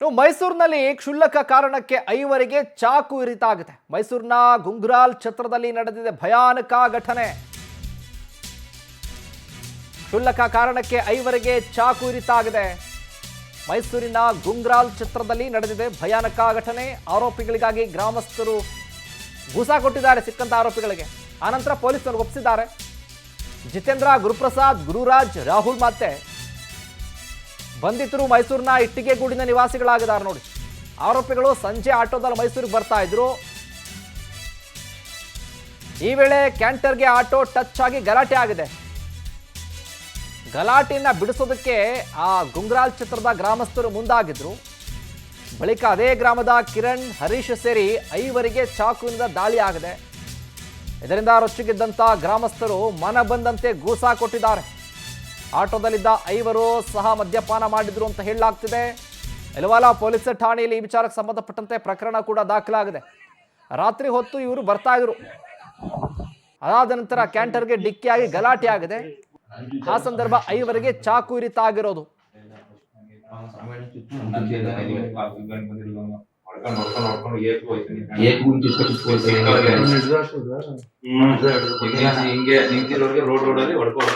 ಮೈಸೂರಿನಲ್ಲಿ ಕ್ಷುಲ್ಲಕ ಕಾರಣಕ್ಕೆ 5ವರಿಗೆ ಚಾಕು ಇರಿತಾಗಿದೆ. ಮೈಸೂರಿನ ಗುಂಗ್ರಾಲ್ ಛತ್ರದಲ್ಲಿ ನಡೆದಿದೆ ಭಯಾನಕ ಘಟನೆ. ಕ್ಷುಲ್ಲಕ ಕಾರಣಕ್ಕೆ 5ವರಿಗೆ ಚಾಕು ಇರಿತಾಗಿದೆ. ಮೈಸೂರಿನ ಗುಂಗ್ರಾಲ್ ಛತ್ರದಲ್ಲಿ ನಡೆದಿದೆ ಭಯಾನಕ ಘಟನೆ. ಆರೋಪಿಗಳಿಗಾಗಿ ಗ್ರಾಮಸ್ಥರು ಗೂಸಾ ಕೊಟ್ಟಿದ್ದಾರೆ ಸಿಕ್ಕಂತ ಆರೋಪಿಗಳಿಗೆ. ಆನಂತರ ಪೊಲೀಸರು ಒಪ್ಪಿಸಿದ್ದಾರೆ. ಜಿತೇಂದ್ರ, ಗುರುಪ್ರಸಾದ್, ಗುರುರಾಜ್, ರಾಹುಲ್ ಮತ್ತೆ ಬಂಧಿತರು ಮೈಸೂರಿನ ಇಟ್ಟಿಗೆಗೂಡಿನ ನಿವಾಸಿಗಳಾಗಿದ್ದಾರೆ ನೋಡಿ. ಆರೋಪಿಗಳು ಸಂಜೆ ಆಟೋದಲ್ಲಿ ಮೈಸೂರಿಗೆ ಬರ್ತಾ ಇದ್ರು. ಈ ವೇಳೆ ಕ್ಯಾಂಟರ್ಗೆ ಆಟೋ ಟಚ್ ಆಗಿ ಗಲಾಟೆ ಆಗಿದೆ. ಗಲಾಟೆಯನ್ನ ಬಿಡಿಸೋದಕ್ಕೆ ಆ ಗುಂಗ್ರಾಲ್ ಛತ್ರದ ಗ್ರಾಮಸ್ಥರು ಮುಂದಾಗಿದ್ರು. ಬಳಿಕ ಅದೇ ಗ್ರಾಮದ ಕಿರಣ್, ಹರೀಶ್ ಸೇರಿ 5ವರಿಗೆ ಚಾಕುವಿನಿಂದ ದಾಳಿ ಆಗಿದೆ. ಇದರಿಂದ ರೊಚ್ಚಿಗೆದ್ದಂತ ಗ್ರಾಮಸ್ಥರು ಮನ ಬಂದಂತೆ ಗೂಸಾ ಕೊಟ್ಟಿದ್ದಾರೆ. ಆಟೋದಲ್ಲಿದ್ದ 5ವರು ಸಹ ಮದ್ಯಪಾನ ಮಾಡಿದ್ರು ಅಂತ ಹೇಳಲಾಗ್ತಿದೆ. ಎಲವಾಲ ಪೊಲೀಸ್ ಠಾಣೆಯಲ್ಲಿ ಈ ವಿಚಾರಕ್ಕೆ ಸಂಬಂಧಪಟ್ಟಂತೆ ಪ್ರಕರಣ ಕೂಡ ದಾಖಲಾಗಿದೆ. ರಾತ್ರಿ ಹೊತ್ತು ಇವರು ಬರ್ತಾ ಇದ್ರು. ಅದಾದ ನಂತರ ಕ್ಯಾಂಟರ್ಗೆ ಡಿಕ್ಕಿಯಾಗಿ ಗಲಾಟೆ ಆಗಿದೆ. ಆ ಸಂದರ್ಭ 5ವರಿಗೆ ಚಾಕು ಇರಿತಾಗಿರೋದು. ಹಿಂಗೆ ನಿಂತಿರೋರಿಗೆ ರೋಡ್ ಅಲ್ಲಿ ಹೊಡ್ಕೊಂಡು